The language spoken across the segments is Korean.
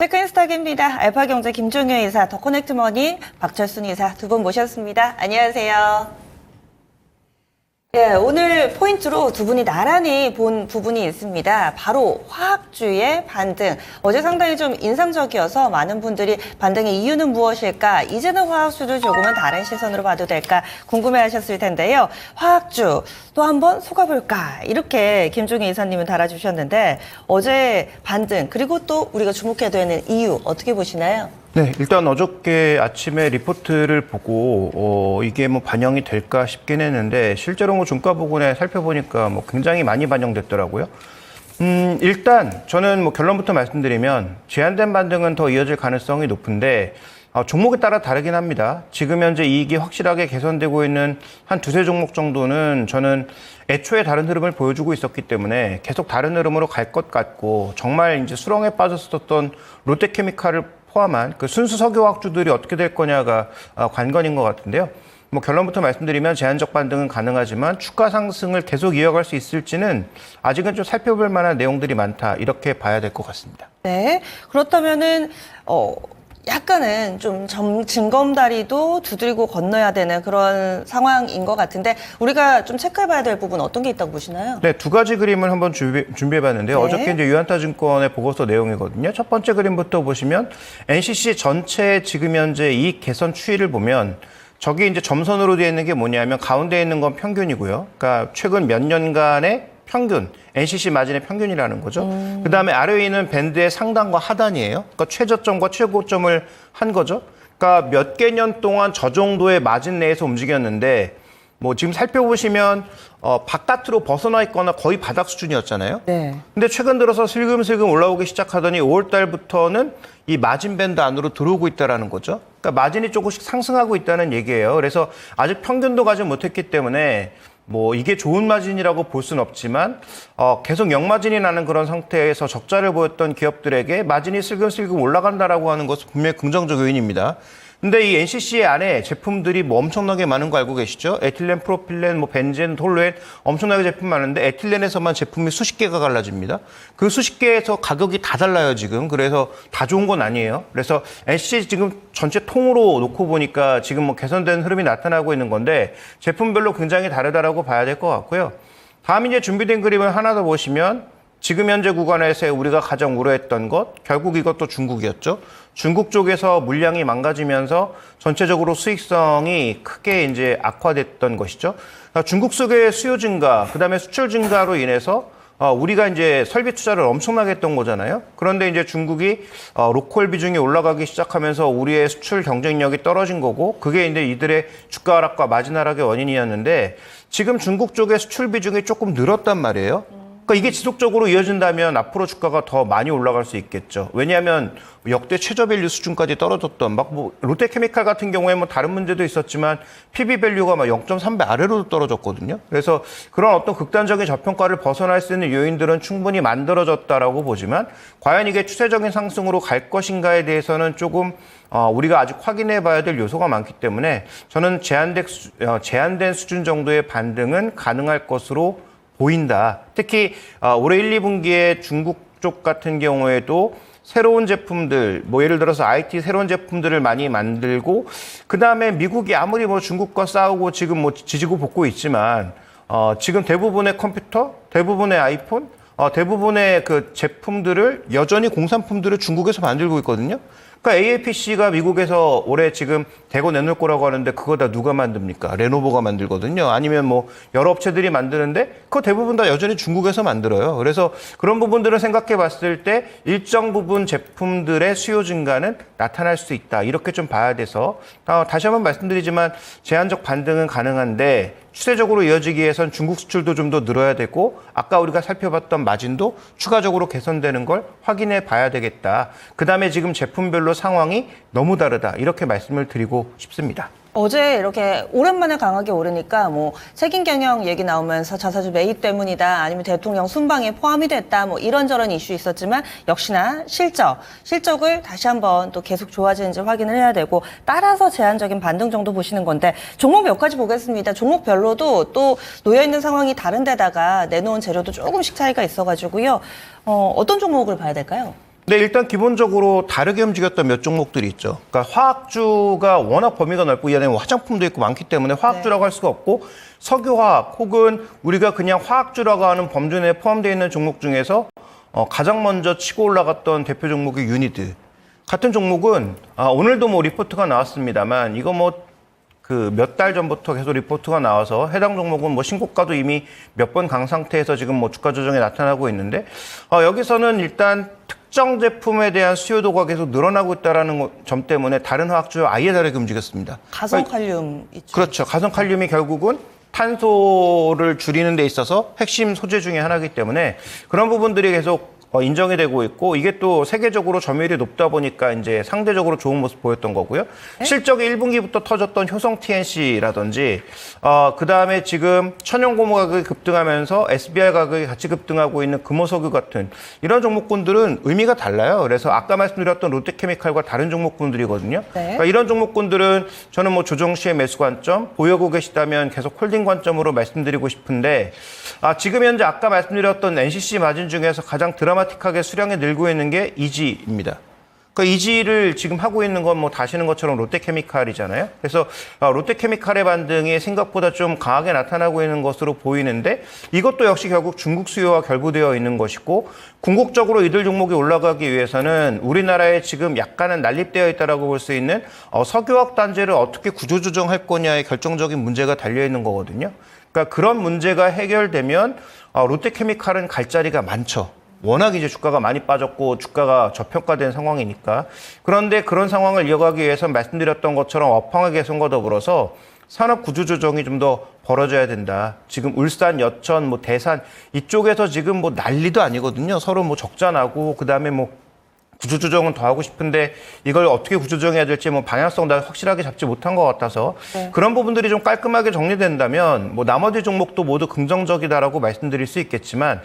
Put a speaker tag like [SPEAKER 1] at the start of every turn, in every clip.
[SPEAKER 1] 테크인스탁입니다. 알파경제 김종효 이사, 더커넥트머니 박철순 이사 두 분 모셨습니다. 안녕하세요. 예, 오늘 포인트로 두 분이 나란히 본 부분이 있습니다. 바로 화학주의 반등. 어제 상당히 좀 인상적이어서 많은 분들이 반등의 이유는 무엇일까? 이제는 화학주도 조금은 다른 시선으로 봐도 될까? 궁금해하셨을 텐데요. 화학주 또 한번 속아볼까? 이렇게 김종효 이사님은 달아주셨는데 어제 반등 그리고 또 우리가 주목해야 되는 이유 어떻게 보시나요?
[SPEAKER 2] 네, 일단 어저께 아침에 리포트를 보고 이게 뭐 반영이 될까 싶긴 했는데 실제로 뭐 종가 부근에 살펴보니까 뭐 굉장히 많이 반영됐더라고요. 일단 저는 뭐 결론부터 말씀드리면 제한된 반등은 더 이어질 가능성이 높은데 종목에 따라 다르긴 합니다. 지금 현재 이익이 확실하게 개선되고 있는 한 두세 종목 정도는 저는 애초에 다른 흐름을 보여주고 있었기 때문에 계속 다른 흐름으로 갈 것 같고 정말 이제 수렁에 빠졌었던 롯데케미칼을 포함한 그 순수 석유화학주들이 어떻게 될 거냐가 관건인 것 같은데요. 뭐 결론부터 말씀드리면 제한적 반등은 가능하지만 주가 상승을 계속 이어갈 수 있을지는 아직은 좀 살펴볼 만한 내용들이 많다 이렇게 봐야 될 것 같습니다.
[SPEAKER 1] 네, 그렇다면은 약간은 좀 징검다리도 두들고 건너야 되는 그런 상황인 것 같은데 우리가 좀 체크해봐야 될 부분 어떤 게 있다고 보시나요?
[SPEAKER 2] 네, 두 가지 그림을 한번 준비해봤는데요.
[SPEAKER 1] 네.
[SPEAKER 2] 어저께 이제 유한타증권의 보고서 내용이거든요. 첫 번째 그림부터 보시면 NCC 전체 지금 현재 이익 개선 추이를 보면 저기 이제 점선으로 되어 있는 게 뭐냐면 가운데 있는 건 평균이고요. 그러니까 최근 몇 년간의 평균, NCC 마진의 평균이라는 거죠. 그다음에 아래에 있는 밴드의 상단과 하단이에요. 그러니까 최저점과 최고점을 한 거죠. 그러니까 몇 개년 동안 저 정도의 마진 내에서 움직였는데 뭐 지금 살펴보시면 바깥으로 벗어나 있거나 거의 바닥 수준이었잖아요.
[SPEAKER 1] 네.
[SPEAKER 2] 근데 최근 들어서 슬금슬금 올라오기 시작하더니 5월 달부터는 이 마진 밴드 안으로 들어오고 있다라는 거죠. 그러니까 마진이 조금씩 상승하고 있다는 얘기예요. 그래서 아직 평균도 가지 못했기 때문에 뭐 이게 좋은 마진이라고 볼 수는 없지만 계속 역마진이 나는 그런 상태에서 적자를 보였던 기업들에게 마진이 슬금슬금 올라간다라고 하는 것은 분명히 긍정적 요인입니다. 근데 이 NCC 안에 제품들이 뭐 엄청나게 많은 거 알고 계시죠? 에틸렌, 프로필렌, 뭐 벤젠, 톨루엔 엄청나게 제품 많은데 에틸렌에서만 제품이 수십 개가 갈라집니다. 그 수십 개에서 가격이 다 달라요, 지금. 그래서 다 좋은 건 아니에요. 그래서 NCC 지금 전체 통으로 놓고 보니까 지금 뭐 개선된 흐름이 나타나고 있는 건데 제품별로 굉장히 다르다라고 봐야 될 것 같고요. 다음 이제 준비된 그림을 하나 더 보시면 지금 현재 구간에서 우리가 가장 우려했던 것, 결국 이것도 중국이었죠. 중국 쪽에서 물량이 망가지면서 전체적으로 수익성이 크게 이제 악화됐던 것이죠. 그러니까 중국 속의 수요 증가, 그다음에 수출 증가로 인해서 우리가 이제 설비 투자를 엄청나게 했던 거잖아요. 그런데 이제 중국이 로컬 비중이 올라가기 시작하면서 우리의 수출 경쟁력이 떨어진 거고, 그게 이제 이들의 주가 하락과 마진 하락의 원인이었는데 지금 중국 쪽의 수출 비중이 조금 늘었단 말이에요. 그러니까 이게 지속적으로 이어진다면 앞으로 주가가 더 많이 올라갈 수 있겠죠. 왜냐하면 역대 최저 밸류 수준까지 떨어졌던 막 뭐 롯데케미칼 같은 경우에 뭐 다른 문제도 있었지만 PB 밸류가 막 0.3배 아래로도 떨어졌거든요. 그래서 그런 어떤 극단적인 저평가를 벗어날 수 있는 요인들은 충분히 만들어졌다라고 보지만 과연 이게 추세적인 상승으로 갈 것인가에 대해서는 조금 우리가 아직 확인해 봐야 될 요소가 많기 때문에 저는 제한된 수준 정도의 반등은 가능할 것으로 보인다. 특히 올해 1, 2분기에 중국 쪽 같은 경우에도 새로운 제품들, 뭐 예를 들어서 IT 새로운 제품들을 많이 만들고 그다음에 미국이 아무리 뭐 중국과 싸우고 지금 뭐 지지고 볶고 있지만 지금 대부분의 컴퓨터, 대부분의 아이폰, 대부분의 그 제품들을 여전히 공산품들을 중국에서 만들고 있거든요. 그러니까 AAPC가 미국에서 올해 지금 대거 내놓을 거라고 하는데 그거 다 누가 만듭니까? 레노버가 만들거든요. 아니면 뭐 여러 업체들이 만드는데 그거 대부분 다 여전히 중국에서 만들어요. 그래서 그런 부분들을 생각해 봤을 때 일정 부분 제품들의 수요 증가는 나타날 수 있다. 이렇게 좀 봐야 돼서 다시 한번 말씀드리지만 제한적 반등은 가능한데 추세적으로 이어지기 위해선 중국 수출도 좀 더 늘어야 되고 아까 우리가 살펴봤던 마진도 추가적으로 개선되는 걸 확인해 봐야 되겠다. 그다음에 지금 제품별로 상황이 너무 다르다. 이렇게 말씀을 드리고 싶습니다.
[SPEAKER 1] 어제 이렇게 오랜만에 강하게 오르니까 뭐 책임 경영 얘기 나오면서 자사주 매입 때문이다 아니면 대통령 순방에 포함이 됐다 뭐 이런저런 이슈 있었지만 역시나 실적을 다시 한번 또 계속 좋아지는지 확인을 해야 되고 따라서 제한적인 반등 정도 보시는 건데 종목 몇 가지 보겠습니다. 종목별로도 또 놓여있는 상황이 다른 데다가 내놓은 재료도 조금씩 차이가 있어가지고요. 어떤 종목을 봐야 될까요?
[SPEAKER 2] 네, 일단 기본적으로 다르게 움직였던 몇 종목들이 있죠. 그러니까 화학주가 워낙 범위가 넓고 이 안에 뭐 화장품도 있고 많기 때문에 화학주라고 할 수가 없고 석유화학 혹은 우리가 그냥 화학주라고 하는 범주 내에 포함되어 있는 종목 중에서 가장 먼저 치고 올라갔던 대표 종목이 유니드. 같은 종목은 오늘도 뭐 리포트가 나왔습니다만 이거 뭐 그 몇 달 전부터 계속 리포트가 나와서 해당 종목은 뭐 신고가도 이미 몇 번 강 상태에서 지금 뭐 주가 조정이 나타나고 있는데 여기서는 일단 특정 제품에 대한 수요도가 계속 늘어나고 있다는 점 때문에 다른 화학주와 아예 다르게 움직였습니다.
[SPEAKER 1] 가성칼륨 있죠.
[SPEAKER 2] 그렇죠. 가성칼륨이 결국은 탄소를 줄이는 데 있어서 핵심 소재 중에 하나이기 때문에 그런 부분들이 계속 인정이 되고 있고 이게 또 세계적으로 점유율이 높다 보니까 이제 상대적으로 좋은 모습 보였던 거고요.
[SPEAKER 1] 네?
[SPEAKER 2] 실적이 1분기부터 터졌던 효성 TNC라든지 그다음에 지금 천연고무 가격이 급등하면서 SBR 가격이 같이 급등하고 있는 금호석유 같은 이런 종목군들은 의미가 달라요. 그래서 아까 말씀드렸던 롯데케미칼과 다른 종목군들이거든요.
[SPEAKER 1] 네.
[SPEAKER 2] 그러니까 이런 종목군들은 저는 뭐 조정 시의 매수 관점 보유하고 계시다면 계속 홀딩 관점으로 말씀드리고 싶은데 지금 현재 아까 말씀드렸던 NCC 마진 중에서 가장 드라마틱하게 수량이 늘고 있는 게 이지입니다. 그러니까 이지를 지금 하고 있는 건 뭐 다시는 것처럼 롯데케미칼이잖아요. 그래서 롯데케미칼의 반등이 생각보다 좀 강하게 나타나고 있는 것으로 보이는데 이것도 역시 결국 중국 수요와 결부되어 있는 것이고 궁극적으로 이들 종목이 올라가기 위해서는 우리나라에 지금 약간은 난립되어 있다라고 볼 수 있는 석유화학 단지를 어떻게 구조조정할 거냐의 결정적인 문제가 달려 있는 거거든요. 그러니까 그런 문제가 해결되면 롯데케미칼은 갈 자리가 많죠. 워낙 이제 주가가 많이 빠졌고 주가가 저평가된 상황이니까. 그런데 그런 상황을 이어가기 위해서 말씀드렸던 것처럼 업황의 개선과 더불어서 산업 구조 조정이 좀 더 벌어져야 된다. 지금 울산, 여천, 뭐 대산 이쪽에서 지금 뭐 난리도 아니거든요. 서로 뭐 적자 나고 그다음에 뭐 구조조정은 더 하고 싶은데 이걸 어떻게 구조조정해야 될지 뭐 방향성 다 확실하게 잡지 못한 것 같아서
[SPEAKER 1] 네.
[SPEAKER 2] 그런 부분들이 좀 깔끔하게 정리된다면 뭐 나머지 종목도 모두 긍정적이다라고 말씀드릴 수 있겠지만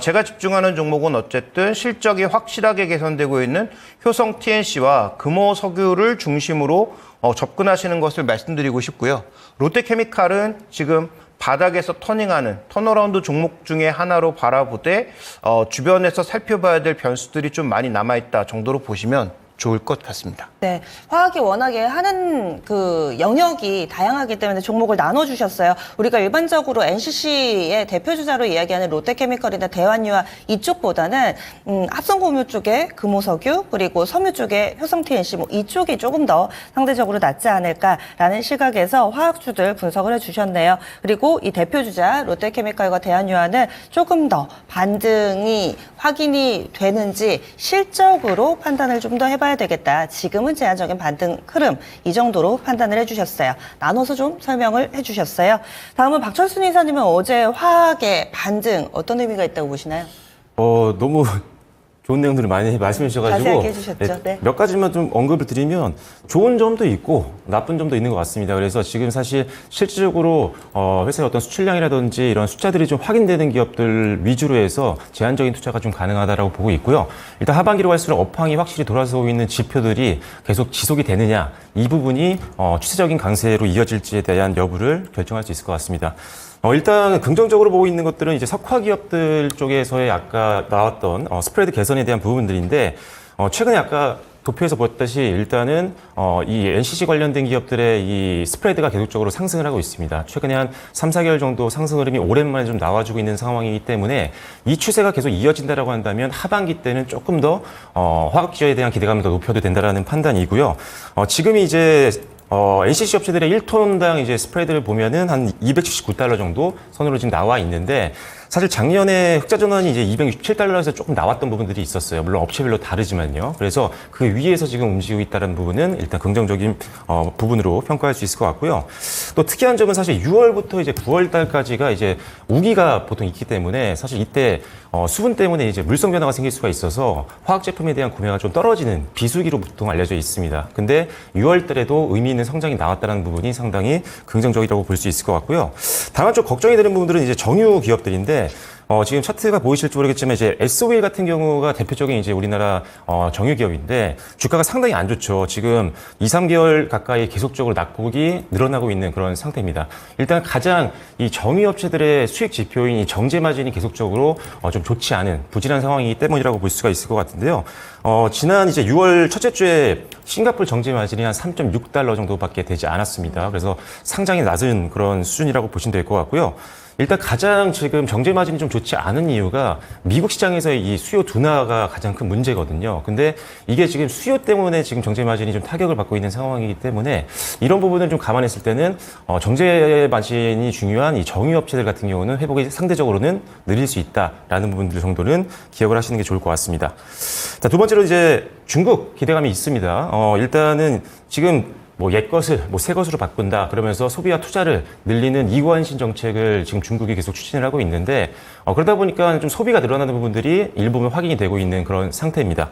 [SPEAKER 2] 제가 집중하는 종목은 어쨌든 실적이 확실하게 개선되고 있는 효성 TNC와 금호석유를 중심으로 접근하시는 것을 말씀드리고 싶고요. 롯데케미칼은 지금 바닥에서 터닝하는 턴어라운드 종목 중에 하나로 바라보되 주변에서 살펴봐야 될 변수들이 좀 많이 남아있다 정도로 보시면 좋을 것 같습니다.
[SPEAKER 1] 네, 화학이 워낙에 하는 그 영역이 다양하기 때문에 종목을 나눠주셨어요. 우리가 일반적으로 NCC의 대표주자로 이야기하는 롯데케미칼이나 대환유화 이쪽보다는 합성고무 쪽에 금호석유 그리고 섬유 쪽에 효성 TNC 뭐 이쪽이 조금 더 상대적으로 낫지 않을까라는 시각에서 화학주들 분석을 해주셨네요. 그리고 이 대표주자 롯데케미칼과 대환유화는 조금 더 반등이 확인이 되는지 실적으로 판단을 좀 더 해봐야 되겠다. 지금은 제한적인 반등 흐름 이 정도로 판단을 해주셨어요. 나눠서 좀 설명을 해주셨어요. 다음은 박철순 이사님은 어제 화학의 반등 어떤 의미가 있다고 보시나요?
[SPEAKER 3] 너무 좋은 내용들을 많이 말씀해 주셔가지고
[SPEAKER 1] 자세하게 해주셨죠. 네.
[SPEAKER 3] 몇 가지만 좀 언급을 드리면 좋은 점도 있고 나쁜 점도 있는 것 같습니다. 그래서 지금 사실 실질적으로 회사의 어떤 수출량이라든지 이런 숫자들이 좀 확인되는 기업들 위주로 해서 제한적인 투자가 좀 가능하다라고 보고 있고요. 일단 하반기로 갈수록 업황이 확실히 돌아서고 있는 지표들이 계속 지속이 되느냐 이 부분이 추세적인 강세로 이어질지에 대한 여부를 결정할 수 있을 것 같습니다. 일단 긍정적으로 보고 있는 것들은 이제 석화 기업들 쪽에서의 아까 나왔던 스프레드 개선에 대한 부분들인데 최근에 아까 도표에서 보았듯이 일단은 이 NCC 관련된 기업들의 이 스프레드가 계속적으로 상승을 하고 있습니다. 최근에 한 3, 4개월 정도 상승 흐름이 오랜만에 좀 나와주고 있는 상황이기 때문에 이 추세가 계속 이어진다라고 한다면 하반기 때는 조금 더 화학 기업에 대한 기대감을 더 높여도 된다라는 판단이고요. 지금이 이제 NCC 업체들의 1톤당 이제 스프레드를 보면은 한 $279 정도 선으로 지금 나와 있는데 사실 작년에 흑자 전환이 이제 $267에서 조금 나왔던 부분들이 있었어요. 물론 업체별로 다르지만요. 그래서 그 위에서 지금 움직이고 있다는 부분은 일단 긍정적인 부분으로 평가할 수 있을 것 같고요. 또 특이한 점은 사실 6월부터 이제 9월 달까지가 이제 우기가 보통 있기 때문에 사실 이때 수분 때문에 이제 물성 변화가 생길 수가 있어서 화학 제품에 대한 구매가 좀 떨어지는 비수기로 보통 알려져 있습니다. 근데 6월 달에도 의미 있는 성장이 나왔다는 부분이 상당히 긍정적이라고 볼 수 있을 것 같고요. 다만 좀 걱정이 되는 부분들은 이제 정유 기업들인데 지금 차트가 보이실지 모르겠지만 이제 SO일 같은 경우가 대표적인 이제 우리나라 정유 기업인데 주가가 상당히 안 좋죠. 지금 2, 3개월 가까이 계속적으로 낙폭이 늘어나고 있는 그런 상태입니다. 일단 가장 이 정유 업체들의 수익 지표인 이 정제 마진이 계속적으로 좀 좋지 않은 부진한 상황이기 때문이라고 볼 수가 있을 것 같은데요. 지난 이제 6월 첫째 주에 싱가포르 정제 마진이 한 3.6달러 정도밖에 되지 않았습니다. 그래서 상당히 낮은 그런 수준이라고 보시면 될 것 같고요. 일단 가장 지금 정제 마진이 좀 좋지 않은 이유가 미국 시장에서의 이 수요 둔화가 가장 큰 문제거든요. 근데 이게 지금 수요 때문에 지금 정제 마진이 좀 타격을 받고 있는 상황이기 때문에 이런 부분을 좀 감안했을 때는 정제 마진이 중요한 이 정유 업체들 같은 경우는 회복이 상대적으로는 느릴 수 있다라는 부분들 정도는 기억을 하시는 게 좋을 것 같습니다. 자, 두 번째로 이제 중국 기대감이 있습니다. 일단은 지금 옛 것을 새 것으로 바꾼다 그러면서 소비와 투자를 늘리는 이관신 정책을 지금 중국이 계속 추진을 하고 있는데 그러다 보니까 좀 소비가 늘어나는 부분들이 일부분 확인이 되고 있는 그런 상태입니다.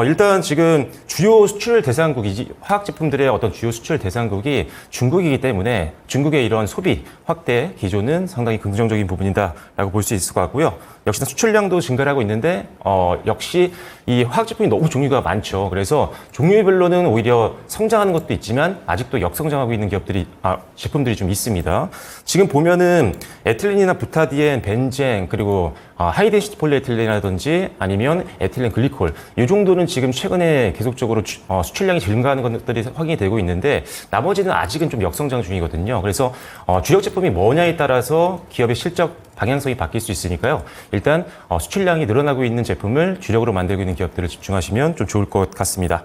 [SPEAKER 3] 일단 지금 주요 수출 대상국이 화학 제품들의 어떤 주요 수출 대상국이 중국이기 때문에 중국의 이런 소비 확대 기조는 상당히 긍정적인 부분이다라고 볼 수 있을 것 같고요. 역시나 수출량도 증가를 하고 있는데 역시 이 화학 제품이 너무 종류가 많죠. 그래서 종류별로는 오히려 성장하는 것도 있지만 아직도 역성장하고 있는 제품들이 좀 있습니다. 지금 보면은 에틸렌이나 부타디엔, 벤젠 그리고 하이덴시티 폴리에틸렌이라든지 아니면 에틸렌 글리콜 이 정도는 지금 최근에 계속적으로 수출량이 증가하는 것들이 확인이 되고 있는데 나머지는 아직은 좀 역성장 중이거든요. 그래서 주력 제품이 뭐냐에 따라서 기업의 실적 방향성이 바뀔 수 있으니까요. 일단 수출량이 늘어나고 있는 제품을 주력으로 만들고 있는 기업들을 집중하시면 좀 좋을 것 같습니다.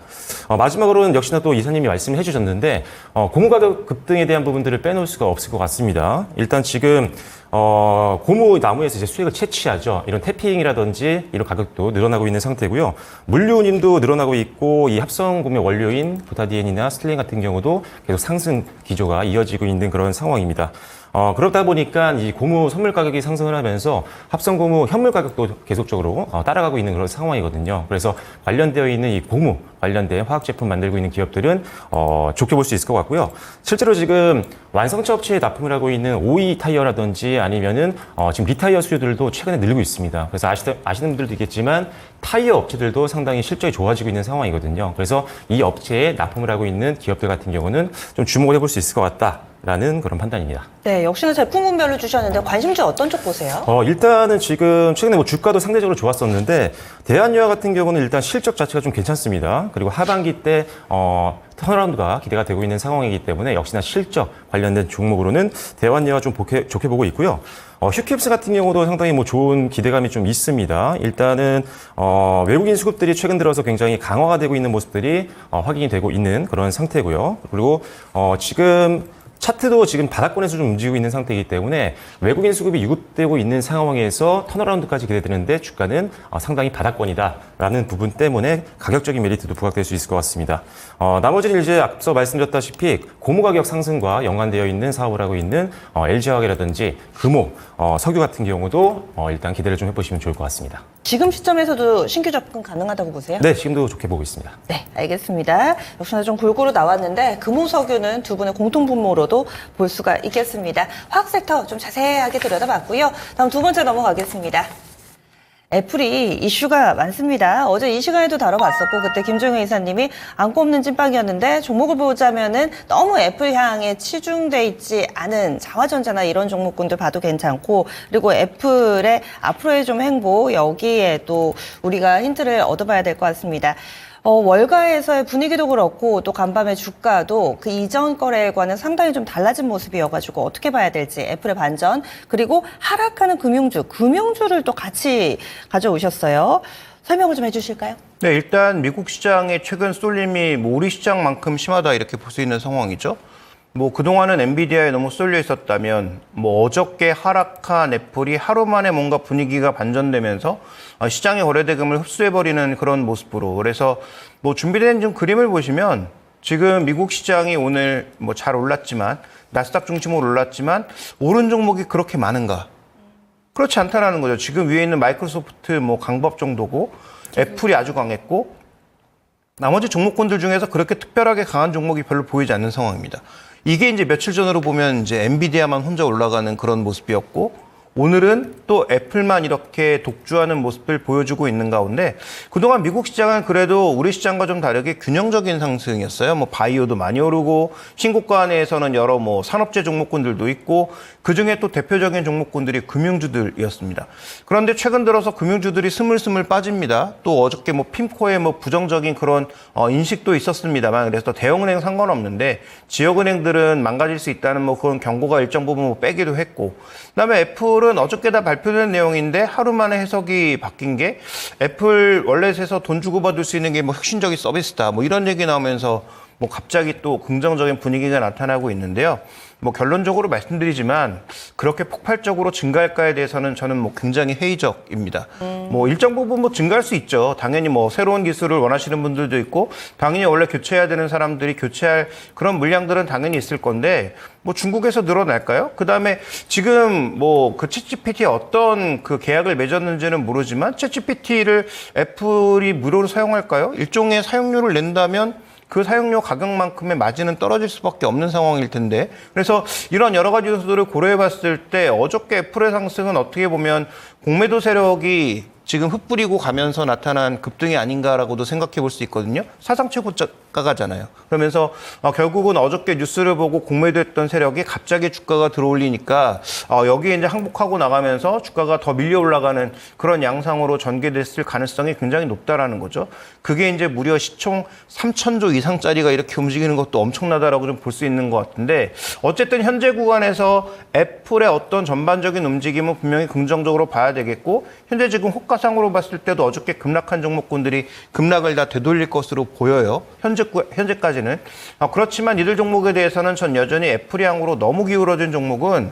[SPEAKER 3] 마지막으로는 역시나 또 이사님이 말씀을 해주셨는데 고무 가격 급등에 대한 부분들을 빼놓을 수가 없을 것 같습니다. 일단 지금 고무 나무에서 이제 수익을 채취하죠. 이런 태핑이라든지 이런 가격도 늘어나고 있는 상태고요. 물류 운임도 늘어나고 있고 이 합성 구매 원료인 부타디엔이나 스틸렌 같은 경우도 계속 상승 기조가 이어지고 있는 그런 상황입니다. 그러다 보니까 이 고무 선물 가격이 상승을 하면서 합성 고무 현물 가격도 계속적으로 따라가고 있는 그런 상황이거든요. 그래서 관련되어 있는 이 고무 관련된 화학 제품 만들고 있는 기업들은 좋게 볼 수 있을 것 같고요. 실제로 지금 완성차 업체에 납품을 하고 있는 OE 타이어라든지 아니면은 지금 리타이어 수요들도 최근에 늘고 있습니다. 그래서 아시는 분들도 있겠지만 타이어 업체들도 상당히 실적이 좋아지고 있는 상황이거든요. 그래서 이 업체에 납품을 하고 있는 기업들 같은 경우는 좀 주목을 해볼 수 있을 것 같다라는 그런 판단입니다.
[SPEAKER 1] 네, 역시나 제품군별로 주셨는데 관심주 어떤 쪽 보세요?
[SPEAKER 3] 일단은 지금 최근에 주가도 상대적으로 좋았었는데 대한유화 같은 경우는 일단 실적 자체가 좀 괜찮습니다. 그리고 하반기 때 턴어라운드가 기대가 되고 있는 상황이기 때문에 역시나 실적 관련된 종목으로는 대한유화 좀 좋게 보고 있고요. 휴캡스 같은 경우도 상당히 좋은 기대감이 좀 있습니다. 일단은 외국인 수급들이 최근 들어서 굉장히 강화가 되고 있는 모습들이 확인이 되고 있는 그런 상태고요. 그리고 지금 차트도 지금 바닥권에서 좀 움직이고 있는 상태이기 때문에 외국인 수급이 유급되고 있는 상황에서 턴어라운드까지 기대되는데 주가는 상당히 바닥권이다라는 부분 때문에 가격적인 메리트도 부각될 수 있을 것 같습니다. 나머지는 이제 앞서 말씀드렸다시피 고무 가격 상승과 연관되어 있는 사업을 하고 있는 LG화학이라든지 금호, 석유 같은 경우도 일단 기대를 좀 해보시면 좋을 것 같습니다.
[SPEAKER 1] 지금 시점에서도 신규 접근 가능하다고 보세요?
[SPEAKER 3] 네, 지금도 좋게 보고 있습니다.
[SPEAKER 1] 네, 알겠습니다. 역시나 좀 골고루 나왔는데 금호석유는 두 분의 공통 분모로도 볼 수가 있겠습니다. 화학 섹터 좀 자세하게 들여다봤고요. 다음 두 번째 넘어가겠습니다. 애플이 이슈가 많습니다. 어제 이 시간에도 다뤄봤었고 그때 김종현 이사님이 안고 없는 찐빵이었는데 종목을 보자면은 너무 애플 향에 치중돼 있지 않은 자화전자나 이런 종목군들 봐도 괜찮고 그리고 애플의 앞으로의 좀 행보 여기에 또 우리가 힌트를 얻어봐야 될 것 같습니다. 월가에서의 분위기도 그렇고 또 간밤의 주가도 그 이전 거래과는 상당히 좀 달라진 모습이어가지고 어떻게 봐야 될지 애플의 반전 그리고 하락하는 금융주를 또 같이 가져오셨어요. 설명을 좀 해주실까요?
[SPEAKER 2] 네, 일단 미국 시장의 최근 쏠림이 우리 시장만큼 심하다 이렇게 볼 수 있는 상황이죠. 그동안은 엔비디아에 너무 쏠려 있었다면, 어저께 하락한 애플이 하루 만에 뭔가 분위기가 반전되면서 시장의 거래대금을 흡수해버리는 그런 모습으로. 그래서 준비된 좀 그림을 보시면 지금 미국 시장이 오늘 잘 올랐지만, 나스닥 중심으로 올랐지만, 오른 종목이 그렇게 많은가? 그렇지 않다라는 거죠. 지금 위에 있는 마이크로소프트 강법 정도고, 애플이 아주 강했고, 나머지 종목군들 중에서 그렇게 특별하게 강한 종목이 별로 보이지 않는 상황입니다. 이게 이제 며칠 전으로 보면 이제 엔비디아만 혼자 올라가는 그런 모습이었고, 오늘은 또 애플만 이렇게 독주하는 모습을 보여주고 있는 가운데 그동안 미국 시장은 그래도 우리 시장과 좀 다르게 균형적인 상승이었어요. 뭐 바이오도 많이 오르고 신고가 내에서는 여러 뭐 산업재 종목군들도 있고 그중에 또 대표적인 종목군들이 금융주들이었습니다. 그런데 최근 들어서 금융주들이 스물스물 빠집니다. 또 어저께 뭐 핌코의 뭐 부정적인 그런 인식도 있었습니다만 그래서 대형은행 상관없는데 지역은행들은 망가질 수 있다는 뭐 그런 경고가 일정 부분 뭐 빼기도 했고 그다음에 애플은 어저께 다 발표된 내용인데 하루 만에 해석이 바뀐 게 애플 월렛에서 돈 주고 받을 수 있는 게 뭐 혁신적인 서비스다 뭐 이런 얘기 나오면서 뭐 갑자기 또 긍정적인 분위기가 나타나고 있는데요. 뭐 결론적으로 말씀드리지만 그렇게 폭발적으로 증가할까에 대해서는 저는 뭐 굉장히 회의적입니다. 뭐 일정 부분 뭐 증가할 수 있죠. 당연히 뭐 새로운 기술을 원하시는 분들도 있고 당연히 원래 교체해야 되는 사람들이 교체할 그런 물량들은 당연히 있을 건데 뭐 중국에서 늘어날까요? 그다음에 지금 뭐 그 챗GPT에 어떤 그 계약을 맺었는지는 모르지만 챗GPT를 애플이 무료로 사용할까요? 일종의 사용료를 낸다면 그 사용료 가격만큼의 마진은 떨어질 수밖에 없는 상황일 텐데 그래서 이런 여러 가지 요소들을 고려해 봤을 때 어저께 애플의 상승은 어떻게 보면 공매도 세력이 지금 흩뿌리고 가면서 나타난 급등이 아닌가라고도 생각해 볼 수 있거든요. 사상 최고가잖아요. 그러면서 결국은 어저께 뉴스를 보고 공매도했던 세력이 갑자기 주가가 들어올리니까 여기에 이제 항복하고 나가면서 주가가 더 밀려 올라가는 그런 양상으로 전개됐을 가능성이 굉장히 높다라는 거죠. 그게 이제 무려 시총 3,000조 이상짜리가 이렇게 움직이는 것도 엄청나다라고 좀 볼 수 있는 것 같은데 어쨌든 현재 구간에서 애플의 어떤 전반적인 움직임은 분명히 긍정적으로 봐야 되겠고 현재 지금 호가상으로 봤을 때도 어저께 급락한 종목군들이 급락을 다 되돌릴 것으로 보여요. 현재까지는. 그렇지만 이들 종목에 대해서는 전 여전히 애플 향으로 너무 기울어진 종목은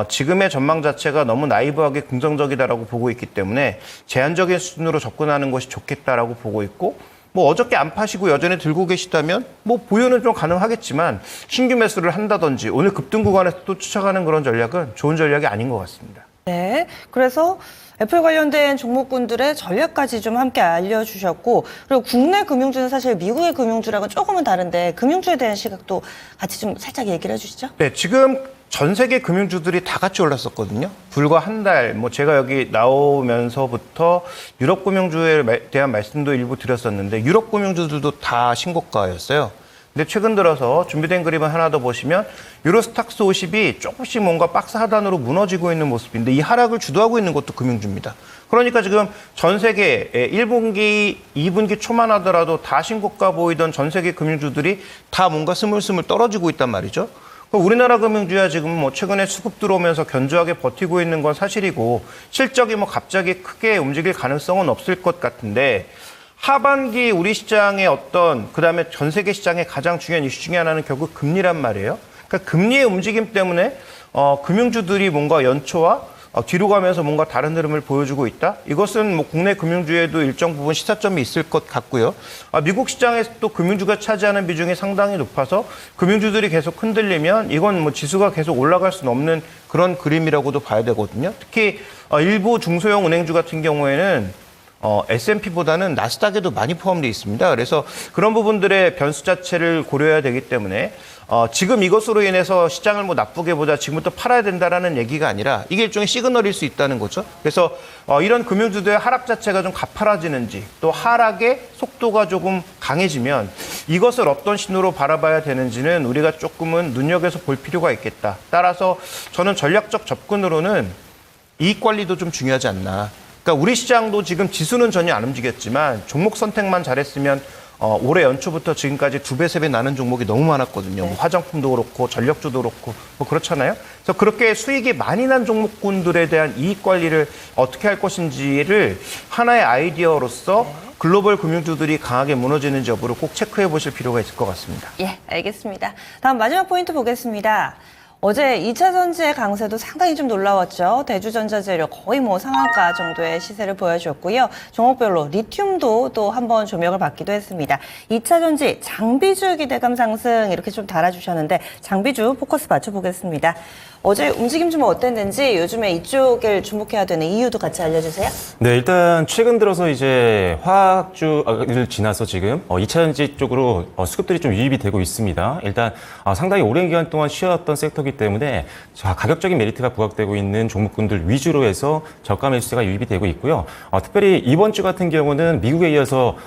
[SPEAKER 2] 지금의 전망 자체가 너무 나이브하게 긍정적이다라고 보고 있기 때문에 제한적인 수준으로 접근하는 것이 좋겠다라고 보고 있고 뭐 어저께 안 파시고 여전히 들고 계시다면 뭐 보유는 좀 가능하겠지만 신규 매수를 한다든지 오늘 급등 구간에서 또 쫓아가는 그런 전략은 좋은 전략이 아닌 것 같습니다.
[SPEAKER 1] 네, 그래서 애플 관련된 종목군들의 전략까지 좀 함께 알려주셨고 그리고 국내 금융주는 사실 미국의 금융주랑은 조금은 다른데 금융주에 대한 시각도 같이 좀 살짝 얘기를 해주시죠.
[SPEAKER 2] 네, 지금 전 세계 금융주들이 다 같이 올랐었거든요. 불과 한 달, 뭐 제가 여기 나오면서부터 유럽 금융주에 대한 말씀도 일부 드렸었는데 유럽 금융주들도 다 신고가였어요. 근데 최근 들어서 준비된 그림을 하나 더 보시면 유로스탁스 50이 조금씩 뭔가 박스 하단으로 무너지고 있는 모습인데 이 하락을 주도하고 있는 것도 금융주입니다. 그러니까 지금 전 세계 1분기, 2분기 초만 하더라도 다 신고가 보이던 전 세계 금융주들이 다 뭔가 스물스물 떨어지고 있단 말이죠. 우리나라 금융주야 지금 뭐 최근에 수급 들어오면서 견조하게 버티고 있는 건 사실이고 실적이 뭐 갑자기 크게 움직일 가능성은 없을 것 같은데 하반기 우리 시장의 그다음에 전 세계 시장의 가장 중요한 이슈 중에 하나는 결국 금리란 말이에요. 그러니까 금리의 움직임 때문에 금융주들이 뭔가 연초와 뒤로 가면서 뭔가 다른 흐름을 보여주고 있다. 이것은 뭐 국내 금융주에도 일정 부분 시사점이 있을 것 같고요. 미국 시장에서 또 금융주가 차지하는 비중이 상당히 높아서 금융주들이 계속 흔들리면 이건 뭐 지수가 계속 올라갈 수는 없는 그런 그림이라고도 봐야 되거든요. 특히 일부 중소형 은행주 같은 경우에는 S&P보다는 나스닥에도 많이 포함되어 있습니다. 그래서 그런 부분들의 변수 자체를 고려해야 되기 때문에 지금 이것으로 인해서 시장을 뭐 나쁘게 보자 지금부터 팔아야 된다라는 얘기가 아니라 이게 일종의 시그널일 수 있다는 거죠. 그래서 이런 금융주들의 하락 자체가 좀 가파라지는지 또 하락의 속도가 조금 강해지면 이것을 어떤 신호로 바라봐야 되는지는 우리가 조금은 눈여겨서 볼 필요가 있겠다. 따라서 저는 전략적 접근으로는 이익 관리도 좀 중요하지 않나. 그러니까 우리 시장도 지금 지수는 전혀 안 움직였지만 종목 선택만 잘했으면 올해 연초부터 지금까지 2배, 3배 나는 종목이 너무 많았거든요. 뭐 화장품도 그렇고 전력주도 그렇고 뭐 그렇잖아요. 그래서 그렇게 수익이 많이 난 종목군들에 대한 이익 관리를 어떻게 할 것인지를 하나의 아이디어로서 글로벌 금융주들이 강하게 무너지는지 여부를 꼭 체크해 보실 필요가 있을 것 같습니다.
[SPEAKER 1] 예, 알겠습니다. 다음 마지막 포인트 보겠습니다. 어제 2차 전지의 강세도 상당히 좀 놀라웠죠. 대주전자재료 거의 뭐 상한가 정도의 시세를 보여줬고요. 종목별로 리튬도 또 한번 조명을 받기도 했습니다. 2차 전지 장비주 기대감 상승 이렇게 좀 달아주셨는데 장비주 포커스 맞춰보겠습니다. 어제 움직임 좀 어땠는지 요즘에 이쪽을 주목해야 되는 이유도 같이 알려주세요.
[SPEAKER 3] 네, 일단 최근 들어서 이제 화학주를 지나서 지금 2차전지 쪽으로 수급들이 좀 유입이 되고 있습니다. 일단 상당히 오랜 기간 동안 쉬어왔던 섹터이기 때문에 가격적인 메리트가 부각되고 있는 종목군들 위주로 해서 저가 매수세가 유입이 되고 있고요. 특별히 이번 주 같은 경우는 미국에 이어서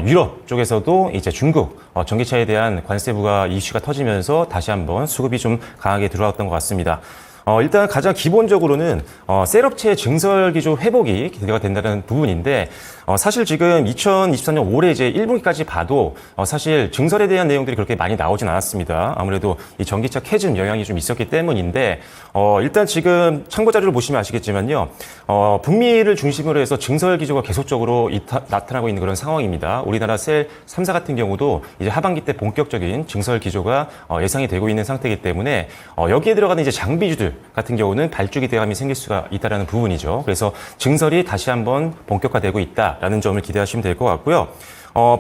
[SPEAKER 3] 유럽 쪽에서도 이제 중국 전기차에 대한 관세 부과 이슈가 터지면서 다시 한번 수급이 좀 강하게 들어왔던 것 같습니다. 일단 가장 기본적으로는 셀업체의 증설 기조 회복이 기대가 된다는 부분인데 사실 지금 2024년 올해 이제 1분기까지 봐도 사실 증설에 대한 내용들이 그렇게 많이 나오진 않았습니다. 아무래도 이 전기차 캐즘 영향이 좀 있었기 때문인데 일단 지금 참고 자료를 보시면 아시겠지만요. 북미를 중심으로 해서 증설 기조가 계속적으로 나타나고 있는 그런 상황입니다. 우리나라 셀 3사 같은 경우도 이제 하반기 때 본격적인 증설 기조가 예상이 되고 있는 상태이기 때문에 여기에 들어가는 이제 장비주들 같은 경우는 발주 기대감이 생길 수가 있다라는 부분이죠. 그래서 증설이 다시 한번 본격화되고 있다라는 점을 기대하시면 될 것 같고요.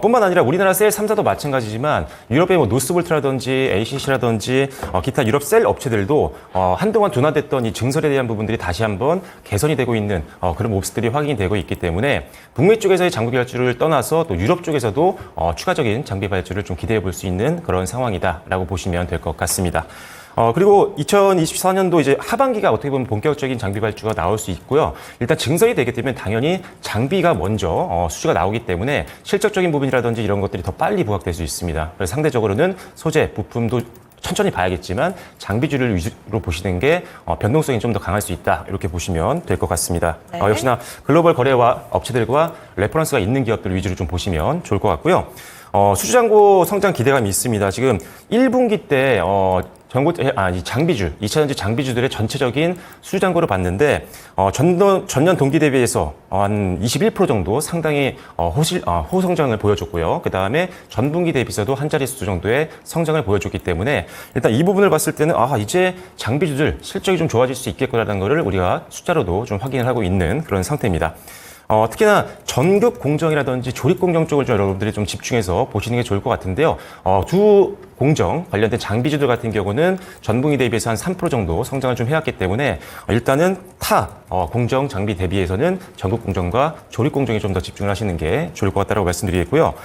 [SPEAKER 3] 뿐만 아니라 우리나라 셀 3사도 마찬가지지만 유럽의 뭐 노스볼트라든지 ACC라든지 기타 유럽 셀 업체들도 한동안 둔화됐던 이 증설에 대한 부분들이 다시 한번 개선이 되고 있는 그런 모습들이 확인이 되고 있기 때문에 북미 쪽에서의 장비 발주를 떠나서 또 유럽 쪽에서도 추가적인 장비 발주를 좀 기대해 볼 수 있는 그런 상황이다라고 보시면 될 것 같습니다. 그리고 2024년도 이제 하반기가 어떻게 보면 본격적인 장비 발주가 나올 수 있고요. 일단 증설이 되게 되면 당연히 장비가 먼저 수주가 나오기 때문에 실적적인 부분이라든지 이런 것들이 더 빨리 부각될 수 있습니다. 그래서 상대적으로는 소재, 부품도 천천히 봐야겠지만 장비주를 위주로 보시는 게 변동성이 좀 더 강할 수 있다. 이렇게 보시면 될 것 같습니다.
[SPEAKER 1] 네.
[SPEAKER 3] 역시나 글로벌 거래와 업체들과 레퍼런스가 있는 기업들 위주로 좀 보시면 좋을 것 같고요. 수주잔고 성장 기대감이 있습니다. 지금 1분기 때 이 장비주, 2차전지 장비주들의 전체적인 수주잔고를 봤는데 전년 동기 대비해서 한 21% 정도 상당히 호성장을 보여줬고요. 그 다음에 전분기 대비해서도 한 자릿수 정도의 성장을 보여줬기 때문에 일단 이 부분을 봤을 때는 이제 장비주들 실적이 좀 좋아질 수 있겠구나라는 것을 우리가 숫자로도 좀 확인을 하고 있는 그런 상태입니다. 특히나 전극 공정이라든지 조립 공정 쪽을 좀 여러분들이 좀 집중해서 보시는 게 좋을 것 같은데요. 두 공정 관련된 장비주들 같은 경우는 전분기 대비해서 한 3% 정도 성장을 좀 해왔기 때문에 일단은 타 공정 장비 대비해서는 전극 공정과 조립 공정에 좀 더 집중을 하시는 게 좋을 것 같다고 말씀드리겠고요.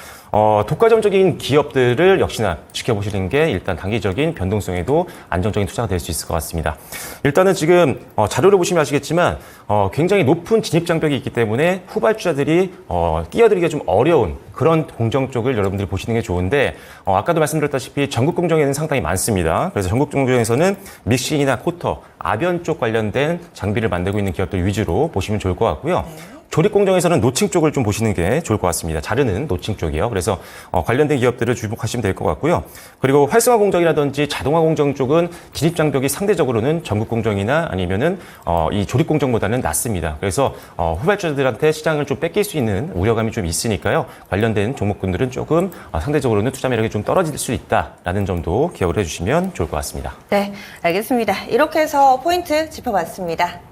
[SPEAKER 3] 독과점적인 기업들을 역시나 지켜보시는 게 일단 단기적인 변동성에도 안정적인 투자가 될 수 있을 것 같습니다. 일단은 지금 자료를 보시면 아시겠지만 굉장히 높은 진입 장벽이 있기 때문에 후발주자들이 끼어들기가 좀 어려운 그런 공정 쪽을 여러분들이 보시는 게 좋은데 아까도 말씀드렸다시피 전국 공정에는 상당히 많습니다. 그래서 전국 공정에서는 믹싱이나 코터, 아변 쪽 관련된 장비를 만들고 있는 기업들 위주로 보시면 좋을 것 같고요. 조립 공정에서는 노칭 쪽을 좀 보시는 게 좋을 것 같습니다. 자르는 노칭 쪽이요. 그래서 관련된 기업들을 주목하시면 될 것 같고요. 그리고 활성화 공정이라든지 자동화 공정 쪽은 진입 장벽이 상대적으로는 전국 공정이나 아니면은 이 조립 공정보다는 낮습니다. 그래서 후발주들한테 시장을 좀 뺏길 수 있는 우려감이 좀 있으니까요. 관련된 종목군들은 조금 상대적으로는 투자 매력이 좀 떨어질 수 있다라는 점도 기억을 해주시면 좋을 것 같습니다.
[SPEAKER 1] 네, 알겠습니다. 이렇게 해서 포인트 짚어봤습니다.